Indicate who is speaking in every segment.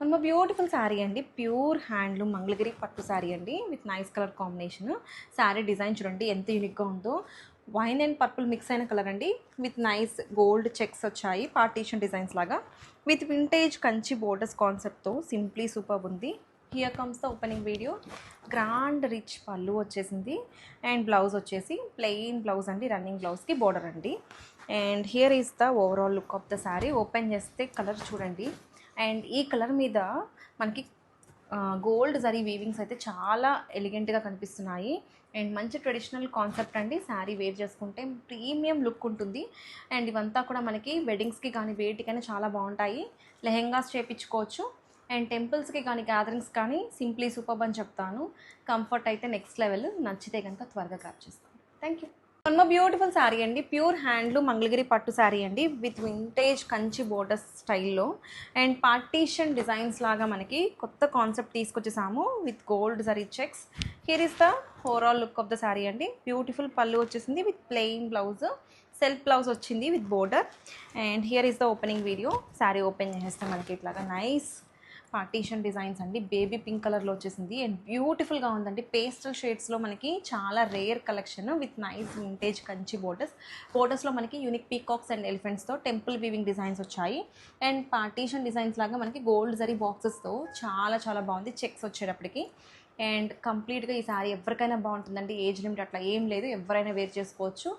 Speaker 1: One more beautiful sari అండి. Pure handloom Mangalagiri పట్టు శారీ అండి with nice colour combination. Sari design చూడండి ఎంత యూనిక్గా ఉందో. వైన్ అండ్ పర్పుల్ మిక్స్ అయిన కలర్ అండి విత్ నైస్ గోల్డ్ చెక్స్ వచ్చాయి పార్టీషన్ డిజైన్స్ లాగా విత్ వింటేజ్ కంచి బోర్డర్స్ కాన్సెప్ట్తో సింప్లీ సూపర్ ఉంది. Here comes the opening video. Grand rich పళ్ళు వచ్చేసింది అండ్ బ్లౌజ్ వచ్చేసి ప్లెయిన్ బ్లౌజ్ అండి, రన్నింగ్ బ్లౌజ్కి బోర్డర్ అండి. And here is the overall look of the sari. Open చేస్తే కలర్ చూడండి. అండ్ ఈ కలర్ మీద మనకి గోల్డ్ జరీ వీవింగ్స్ అయితే చాలా ఎలిగెంట్గా కనిపిస్తున్నాయి. అండ్ మంచి ట్రెడిషనల్ కాన్సెప్ట్ అండి. శారీ వేర్ చేసుకుంటే ప్రీమియం లుక్ ఉంటుంది. అండ్ ఇవంతా కూడా మనకి వెడ్డింగ్స్కి కానీ వేటికైనా చాలా బాగుంటాయి. లెహెంగాస్ చేయించుకోవచ్చు. అండ్ టెంపుల్స్కి కానీ గ్యాదరింగ్స్ కానీ సింప్లీ సూపర్ అని చెప్తాను. కంఫర్ట్ అయితే నెక్స్ట్ లెవెల్. నచ్చితే కనుక త్వరగా గ్రాప్ చేస్తాను. Thank you. One more beautiful sari అండి. ప్యూర్ హ్యాండ్లూమ్ మంగళగిరి పట్టు శారీ అండి విత్ వింటేజ్ కంచి బోర్డర్స్ స్టైల్లో అండ్ పార్టీషన్ డిజైన్స్ లాగా మనకి కొత్త కాన్సెప్ట్ తీసుకొచ్చేసాము with gold zari checks. Here is the overall look of the sari అండి. బ్యూటిఫుల్ పళ్ళు వచ్చేసింది with plain blouse, self blouse వచ్చింది with border. And here is the opening video. Sari open చేస్తే మనకి ఇట్లాగా నైస్ పార్టీషన్ డిజైన్స్ అండి. బేబీ పింక్ కలర్లో వచ్చేసింది అండ్ బ్యూటిఫుల్గా ఉందండి. పేస్టల్ షేడ్స్లో మనకి చాలా rare collection with nice vintage Kanchi బోర్డర్స్లో మనకి యూనిక్ పీకాక్స్ అండ్ ఎలిఫెంట్స్తో టెంపుల్ వీవింగ్ డిజైన్స్ వచ్చాయి. అండ్ పార్టీషన్ డిజైన్స్ లాగా మనకి గోల్డ్ జరీ బాక్సెస్తో చాలా చాలా బాగుంది చెక్స్ వచ్చేటప్పటికి. అండ్ కంప్లీట్గా ఈ సారీ ఎవరికైనా బాగుంటుందండి. ఏజ్ లిమిట్ అట్లా ఏం లేదు, ఎవరైనా వేర్ చేసుకోవచ్చు.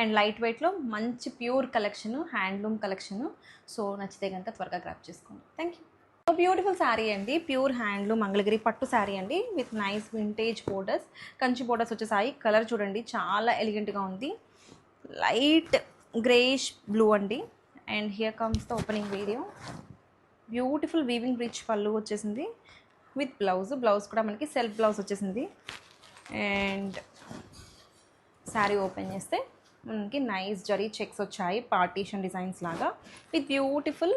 Speaker 1: అండ్ లైట్ వెయిట్లో మంచి pure collection, handloom collection. So నచ్చితే కనుక త్వరగా గ్రాప్ చేసుకోండి. Thank you. బ్యూటిఫుల్ శారీ అండి. ప్యూర్ హ్యాండ్లూమ్ మంగళగిరి పట్టు శారీ అండి with nice vintage borders, Kanchi borders వచ్చేసాయి. కలర్ చూడండి చాలా ఎలిగెంట్గా ఉంది. లైట్ గ్రేష్ బ్లూ అండి. And here comes the opening video. Beautiful weaving rich పళ్ళు వచ్చేసింది విత్ బ్లౌజ్ కూడా మనకి సెల్ఫ్ బ్లౌజ్ వచ్చేసింది. అండ్ శారీ ఓపెన్ చేస్తే మనకి నైస్ జరీ చెక్స్ వచ్చాయి పార్టీషన్ డిజైన్స్ లాగా విత్ బ్యూటిఫుల్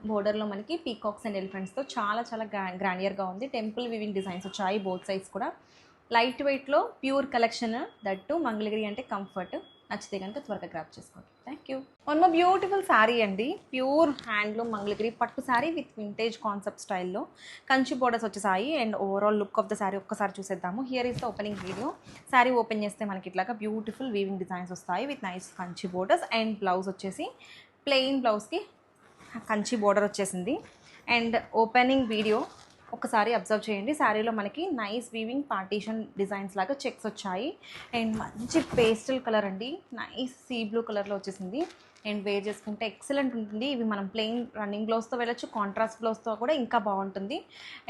Speaker 1: బోర్డర్లో మనకి పీకాక్స్ అండ్ ఎలిఫెంట్స్తో చాలా చాలా గ్రాండియర్గా ఉంది. టెంపుల్ వివింగ్ డిజైన్స్ వచ్చాయి బోత్ సైడ్స్ కూడా. లైట్ వెయిట్లో ప్యూర్ కలెక్షన్, దట్టు మంగళగిరి అంటే కంఫర్ట్. నచ్చితే కనుక త్వరగా గ్రాప్ చేసుకోండి. Thank you. One more beautiful sari అండి. ప్యూర్ హ్యాండ్లూమ్ మంగళగిరి పట్టు శారీ విత్ వింటేజ్ కాన్సెప్ట్ స్టైల్లో కంచి బోర్డర్స్ వచ్చేసాయి. And overall look of the sari ఒక్కసారి చూసేద్దాము. Here is the opening video. Sari open చేస్తే మనకి ఇట్లాగా బ్యూటిఫుల్ వీవింగ్ డిజైన్స్ వస్తాయి with nice Kanchi borders. And blouse వచ్చేసి ప్లెయిన్ బ్లౌజ్కి కంచి బోర్డర్ వచ్చేసింది. అండ్ ఓపెనింగ్ వీడియో ఒకసారి అబ్జర్వ్ చేయండి. శారీలో మనకి నైస్ వీవింగ్ పార్టీషన్ డిజైన్స్ లాగా చెక్స్ వచ్చాయి. అండ్ మంచి పేస్టల్ కలర్ అండి, నైస్ సీ బ్లూ కలర్లో వచ్చేసింది. అండ్ వేర్ చేసుకుంటే ఎక్సలెంట్ ఉంటుంది. ఇవి మనం ప్లెయిన్ రన్నింగ్ బ్లౌజ్తో వెళ్ళొచ్చు, కాంట్రాస్ట్ బ్లౌజ్తో కూడా ఇంకా బాగుంటుంది.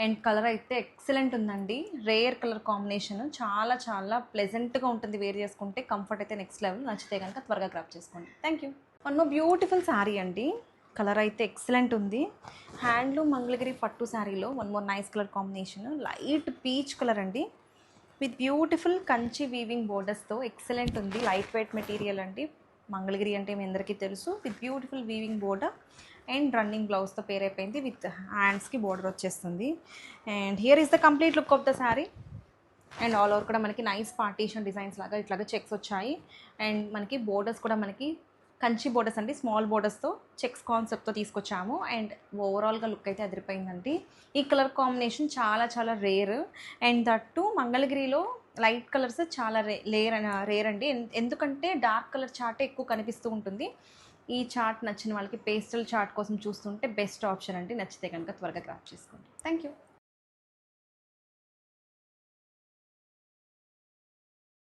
Speaker 1: అండ్ కలర్ అయితే ఎక్సలెంట్ ఉందండి. రేర్ కలర్ కాంబినేషన్, చాలా చాలా ప్లెజెంట్గా ఉంటుంది వేర్ చేసుకుంటే. కంఫర్ట్ అయితే నెక్స్ట్ లెవెల్. నచ్చితే కనుక త్వరగా గ్రాప్ చేసుకోండి. Thank you. One more beautiful sari అండి. కలర్ అయితే ఎక్సలెంట్ ఉంది. హ్యాండ్లూమ్ మంగళగిరి పట్టు శారీలో one more nice colour combination. Light peach colour అండి విత్ బ్యూటిఫుల్ కంచి వీవింగ్ బోర్డర్స్తో ఎక్సలెంట్ ఉంది. లైట్ వెయిట్ మెటీరియల్ అండి. మంగళగిరి అంటే మీ అందరికీ తెలుసు. With beautiful weaving border and running బ్లౌజ్తో పేర్ అయిపోయింది. విత్ హ్యాండ్స్కి బోర్డర్ వచ్చేస్తుంది. And here is the complete look of the sari. And all over కూడా మనకి నైస్ పార్టీషన్ డిజైన్స్ లాగా ఇట్లాగా చెక్స్ వచ్చాయి. అండ్ మనకి బోర్డర్స్ కూడా మనకి కంచి బోర్డర్స్ అండి, స్మాల్ బోర్డర్స్తో చెక్స్ కాన్సెప్ట్తో తీసుకొచ్చాము. అండ్ ఓవరాల్గా లుక్ అయితే అదిరిపోయిందండి. ఈ కలర్ కాంబినేషన్ చాలా చాలా రేర్. అండ్ దట్టు మంగళగిరిలో లైట్ కలర్స్ చాలా రేర్ అండి. ఎందుకంటే డార్క్ కలర్ చార్టే ఎక్కువ కనిపిస్తూ ఉంటుంది. ఈ చార్ట్ నచ్చిన వాళ్ళకి పేస్టల్ చార్ట్ కోసం చూస్తుంటే బెస్ట్ ఆప్షన్ అండి. నచ్చితే కనుక త్వరగా గ్రాప్ చేసుకోండి. Thank you.